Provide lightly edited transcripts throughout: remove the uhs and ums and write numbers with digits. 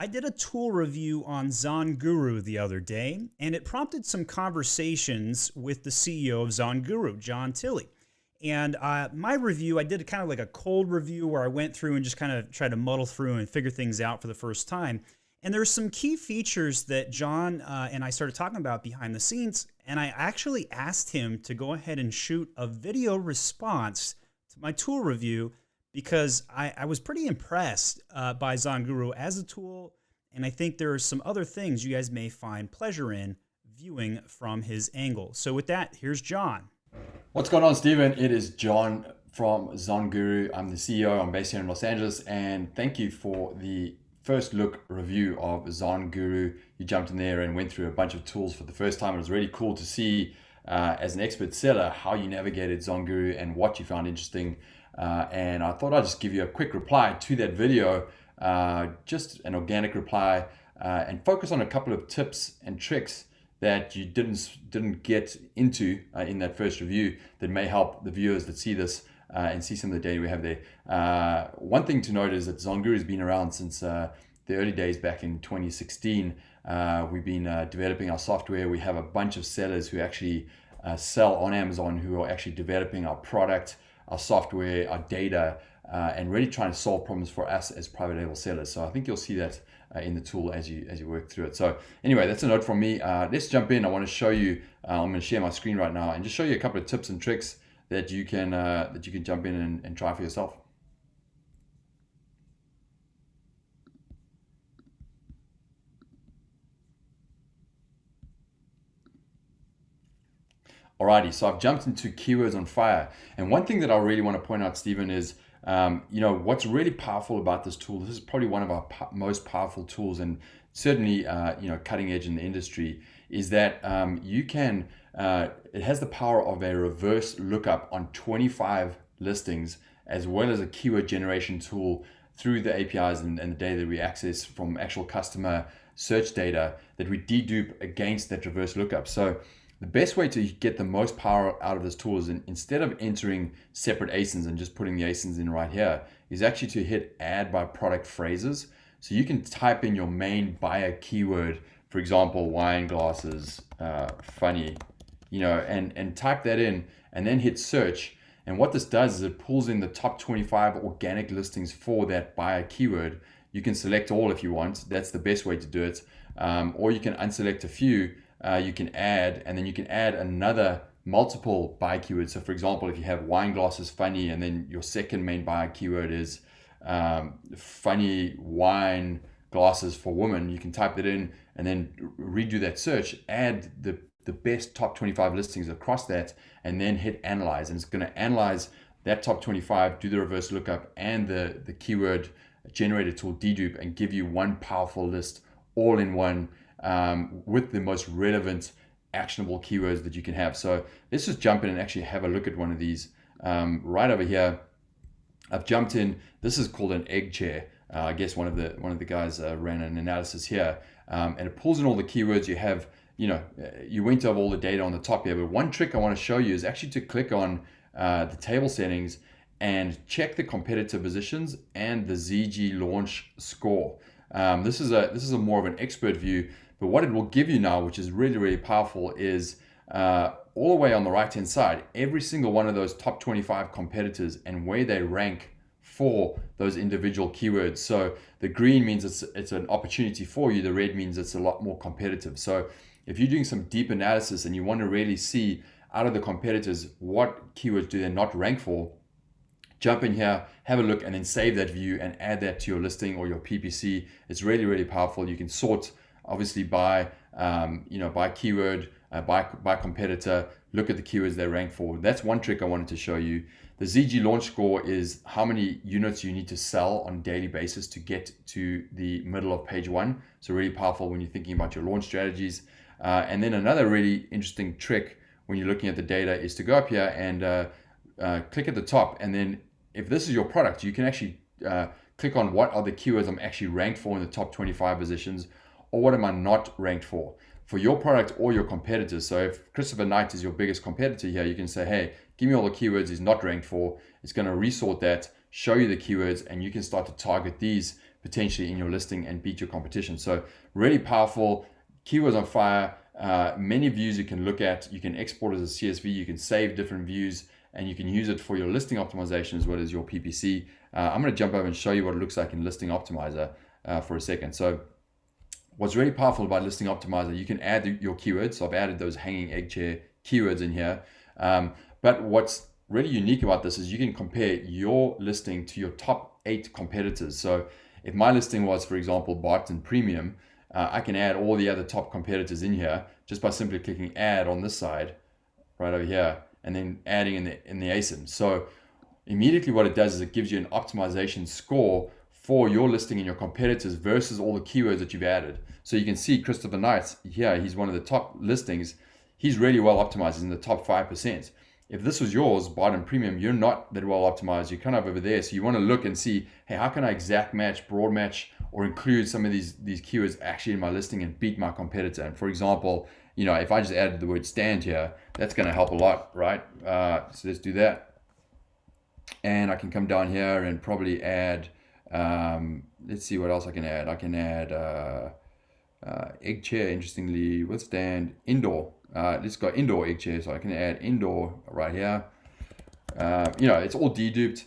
I did a tool review on ZonGuru the other day, and it prompted some conversations with the CEO of ZonGuru, John Tilley. And my review, I did kind of like a cold review where I went through and just kind of tried to muddle through and figure things out for the first time. And there's some key features that John and I started talking about behind the scenes. And I actually asked him to go ahead and shoot a video response to my tool review because I was pretty impressed by ZonGuru as a tool. And I think there are some other things you guys may find pleasure in viewing from his angle. So with that, here's John. What's going on, Stephen? It is John from ZonGuru. I'm the CEO. I'm based here in Los Angeles, and thank you for the first look review of ZonGuru. You jumped in there and went through a bunch of tools for the first time. It was really cool to see, as an expert seller, how you navigated ZonGuru and what you found interesting. And I thought I'd just give you a quick reply to that video, just an organic reply, and focus on a couple of tips and tricks that you didn't get into in that first review that may help the viewers that see this and see some of the data we have there. One thing to note is that ZonGuru has been around since the early days back in 2016. We've been developing our software. We have a bunch of sellers who actually sell on Amazon who are actually developing our product, our software, our data, and really trying to solve problems for us as private label sellers. So I think you'll see that in the tool as you work through it. So anyway, that's a note from me. Let's jump in. I want to show you. I'm going to share my screen right now and just show you a couple of tips and tricks that you can jump in and try for yourself. Alrighty, so I've jumped into Keywords on Fire, and one thing that I really want to point out, Stephen, is what's really powerful about this tool. This is probably one of our most powerful tools, and certainly cutting edge in the industry. Is that you can? It has the power of a reverse lookup on 25 listings, as well as a keyword generation tool through the APIs and the data that we access from actual customer search data that we dedupe against that reverse lookup. So the best way to get the most power out of this tool is instead of entering separate ASINs and just putting the ASINs in right here, is actually to hit add by product phrases. So you can type in your main buyer keyword, for example, wine glasses, funny, and type that in and then hit search. And what this does is it pulls in the top 25 organic listings for that buyer keyword. You can select all if you want. That's the best way to do it. Or you can unselect a few. You can add, and then you can add another multiple buy keywords. So for example, if you have wine glasses funny, and then your second main buyer keyword is funny wine glasses for women, you can type that in and then redo that search, add the best top 25 listings across that, and then hit analyze. And it's going to analyze that top 25, do the reverse lookup and the keyword generator tool dedupe, and give you one powerful list all in one, with the most relevant actionable keywords that you can have. So let's just jump in and actually have a look at one of these. Right over here, I've jumped in. This is called an egg chair. I guess one of the guys ran an analysis here, and it pulls in all the keywords you have. You went over all the data on the top here, but one trick I want to show you is actually to click on the table settings and check the competitor positions and the ZG launch score. This is a more of an expert view. But what it will give you now, which is really, really powerful, is all the way on the right-hand side, every single one of those top 25 competitors and where they rank for those individual keywords. So the green means it's an opportunity for you. The red means it's a lot more competitive. So if you're doing some deep analysis and you want to really see out of the competitors, what keywords do they not rank for, jump in here, have a look, and then save that view and add that to your listing or your PPC. It's really, really powerful. You can sort obviously by by keyword, by competitor, look at the keywords they rank for. That's one trick I wanted to show you. The ZG launch score is how many units you need to sell on a daily basis to get to the middle of page one. So really powerful when you're thinking about your launch strategies. And then another really interesting trick when you're looking at the data is to go up here and click at the top, and then if this is your product, you can actually click on what are the keywords I'm actually ranked for in the top 25 positions, or what am I not ranked for your product or your competitors. So if Christopher Knight is your biggest competitor here, you can say, hey, give me all the keywords he's not ranked for. It's going to resort that, show you the keywords, and you can start to target these potentially in your listing and beat your competition. So really powerful. Keywords on fire. Many views you can look at. You can export as a CSV. You can save different views, and you can use it for your listing optimization as well as your PPC. I'm going to jump over and show you what it looks like in Listing Optimizer for a second. So what's really powerful about Listing Optimizer, you can add your keywords. So I've added those hanging egg chair keywords in here. But what's really unique about this is you can compare your listing to your top 8 competitors. So if my listing was, for example, Barton Premium, I can add all the other top competitors in here just by simply clicking add on this side, right over here, and then adding in the ASIN. So immediately what it does is it gives you an optimization score for your listing and your competitors versus all the keywords that you've added. So you can see Christopher Knight here, he's one of the top listings. He's really well optimized, in the top 5%. If this was yours, Barton Premium, you're not that well optimized. You're kind of over there. So you want to look and see, hey, how can I exact match, broad match, or include some of these keywords actually in my listing and beat my competitor? And for example, if I just added the word stand here, that's going to help a lot, right? So let's do that. And I can come down here and probably add, let's see what else I can add. I can add egg chair, interestingly, with stand, indoor. Let's go indoor egg chair. So I can add indoor right here. It's all deduped.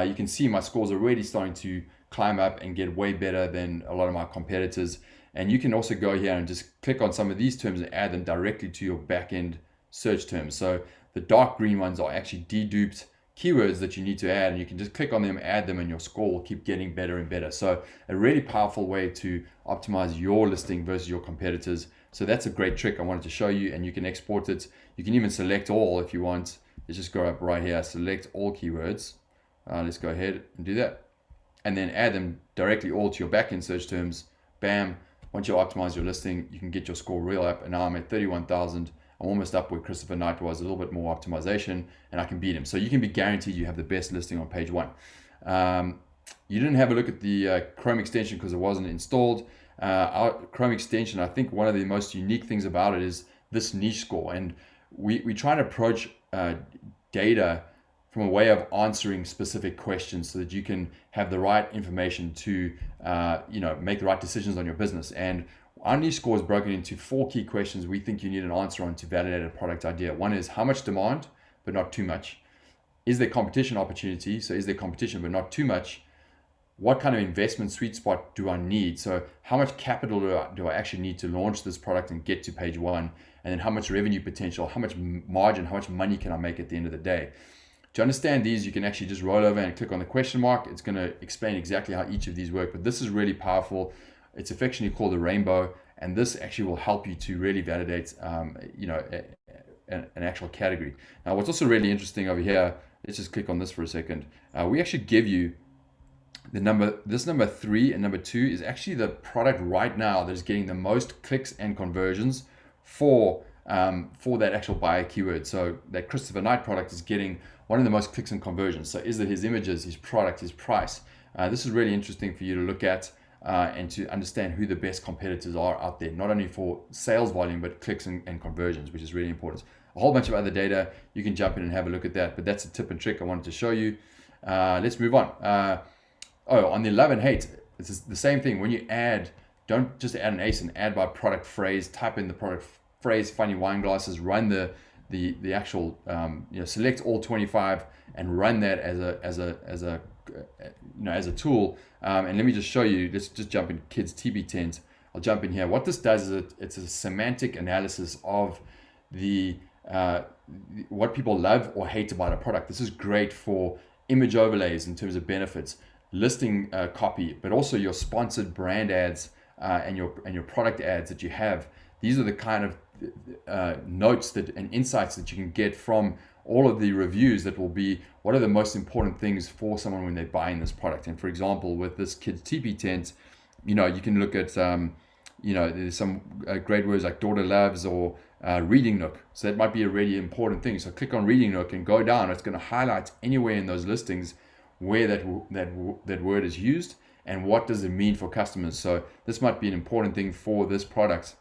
You can see my scores are already starting to climb up and get way better than a lot of my competitors. And you can also go here and just click on some of these terms and add them directly to your backend search terms. So the dark green ones are actually deduped keywords that you need to add, and you can just click on them, add them, and your score will keep getting better and better. So a really powerful way to optimize your listing versus your competitors. So that's a great trick I wanted to show you, and you can export it. You can even select all if you want. Let's just go up right here, select all keywords. Let's go ahead and do that. And then add them directly all to your backend search terms. Bam. Once you optimize your listing, you can get your score real up. And now I'm at 31,000. I'm almost up where Christopher Knight was, a little bit more optimization, and I can beat him. So you can be guaranteed you have the best listing on page 1. You didn't have a look at the Chrome extension because it wasn't installed. Our Chrome extension, I think one of the most unique things about it is this niche score. And we try to approach data from a way of answering specific questions so that you can have the right information to make the right decisions on your business. And our niche score is broken into 4 key questions we think you need an answer on to validate a product idea. One is how much demand, but not too much. Is there competition opportunity? So is there competition, but not too much? What kind of investment sweet spot do I need? So how much capital do I actually need to launch this product and get to page 1? And then how much revenue potential, how much margin, how much money can I make at the end of the day? To understand these, you can actually just roll over and click on the question mark. It's going to explain exactly how each of these work, but this is really powerful. It's affectionately called the rainbow, and this actually will help you to really validate, an actual category. Now, what's also really interesting over here, let's just click on this for a second. We actually give you this number 3 and number 2 is actually the product right now that is getting the most clicks and conversions for that actual buyer keyword. So that Christopher Knight product is getting one of the most clicks and conversions. So is it his images, his product, his price? This is really interesting for you to look at and to understand who the best competitors are out there, not only for sales volume, but clicks and conversions, which is really important. A whole bunch of other data, you can jump in and have a look at that, but that's a tip and trick I wanted to show you. Let's move on. On the love and hate, it's the same thing. When you add, don't just add an ASIN, add by product phrase, type in the product phrase, funny wine glasses, run the actual, select all 25 and run that as a tool. And let me just show you, let's just jump in kids TB tent. I'll jump in here. What this does is it's a semantic analysis of what people love or hate about a product. This is great for image overlays in terms of benefits, listing copy, but also your sponsored brand ads and your product ads that you have. These are the kind of notes and insights that you can get from all of the reviews that will be what are the most important things for someone when they're buying this product. And for example, with this kids TP tent, you can look at there's some great words like daughter loves or reading nook. So that might be a really important thing. So click on reading nook and go down. It's going to highlight anywhere in those listings where that word is used and what does it mean for customers. So this might be an important thing for this product.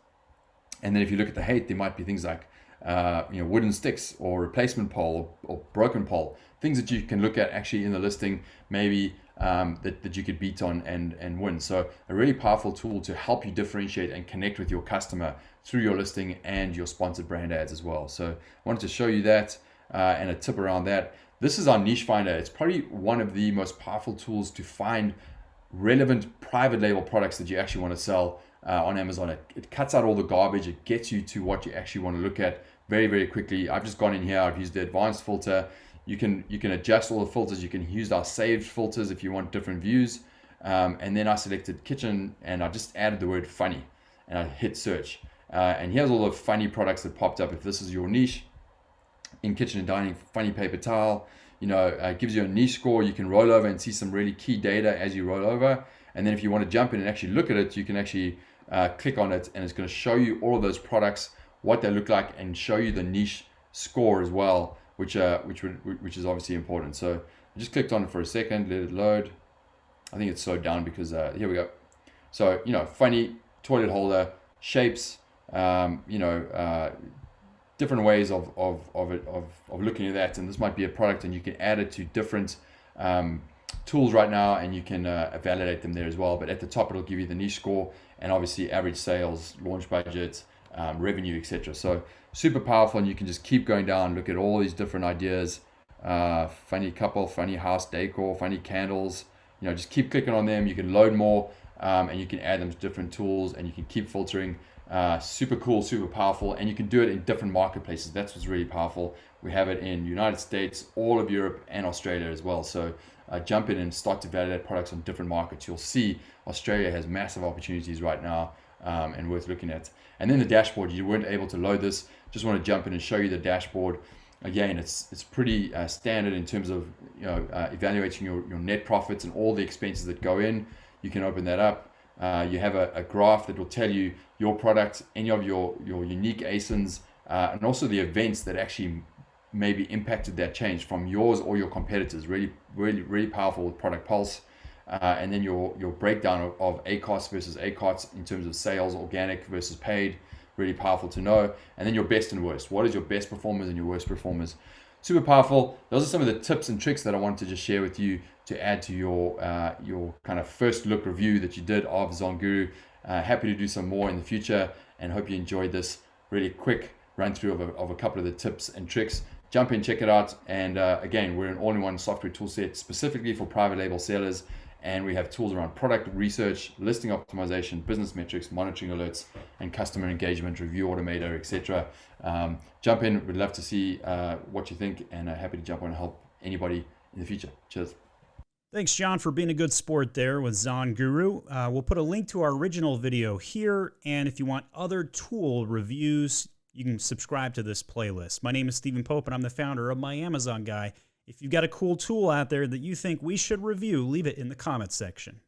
And then if you look at the hate, there might be things like wooden sticks or replacement pole or broken pole, things that you can look at actually in the listing, maybe that you could beat on and win. So a really powerful tool to help you differentiate and connect with your customer through your listing and your sponsored brand ads as well. So I wanted to show you that and a tip around that. This is our niche finder. It's probably one of the most powerful tools to find relevant private label products that you actually want to sell on Amazon. It cuts out all the garbage. It gets you to what you actually want to look at very, very quickly. I've just gone in here. I've used the advanced filter. You can adjust all the filters. You can use our saved filters if you want different views. And then I selected kitchen and I just added the word funny and I hit search. And here's all the funny products that popped up. If this is your niche in kitchen and dining, funny paper towel, it gives you a niche score. You can roll over and see some really key data as you roll over. And then if you want to jump in and actually look at it, you can actually click on it and it's going to show you all of those products, what they look like, and show you the niche score as well, which is obviously important. So I just clicked on it for a second, let it load. I think it's slowed down because here we go. So funny toilet holder shapes, different ways of looking at that, and this might be a product, and you can add it to different tools right now, and you can validate them there as well. But at the top, it'll give you the niche score and obviously average sales, launch budget, revenue, etc. So super powerful, and you can just keep going down, look at all these different ideas. Funny couple, funny house decor, funny candles. Just keep clicking on them. You can load more, and you can add them to different tools, and you can keep filtering. Super cool, super powerful, and you can do it in different marketplaces. That's what's really powerful. We have it in United States, all of Europe, and Australia as well. So jump in and start to validate products on different markets. You'll see Australia has massive opportunities right now, and worth looking at. And then the dashboard, you weren't able to load this. Just want to jump in and show you the dashboard. Again, it's pretty standard in terms of evaluating your net profits and all the expenses that go in. You can open that up. You have a graph that will tell you your product, any of your unique ASINs, and also the events that actually maybe impacted that change from yours or your competitors. Really, really, really powerful with Product Pulse. And then your breakdown of ACOS versus ACOTS in terms of sales, organic versus paid. Really powerful to know. And then your best and worst. What is your best performers and your worst performers? Super powerful. Those are some of the tips and tricks that I wanted to just share with you to add to your kind of first look review that you did of ZonGuru. Happy to do some more in the future, and hope you enjoyed this really quick run through of a couple of the tips and tricks. Jump in, check it out. And again, we're an all-in-one software tool set specifically for private label sellers. And we have tools around product research, listing optimization, business metrics, monitoring alerts, and customer engagement, review automator, etc. Jump in. We'd love to see what you think, and happy to jump on and help anybody in the future. Cheers. Thanks, John, for being a good sport there with ZonGuru. We'll put a link to our original video here, and if you want other tool reviews, you can subscribe to this playlist. My name is Stephen Pope, and I'm the founder of My Amazon Guy. If you've got a cool tool out there that you think we should review, leave it in the comments section.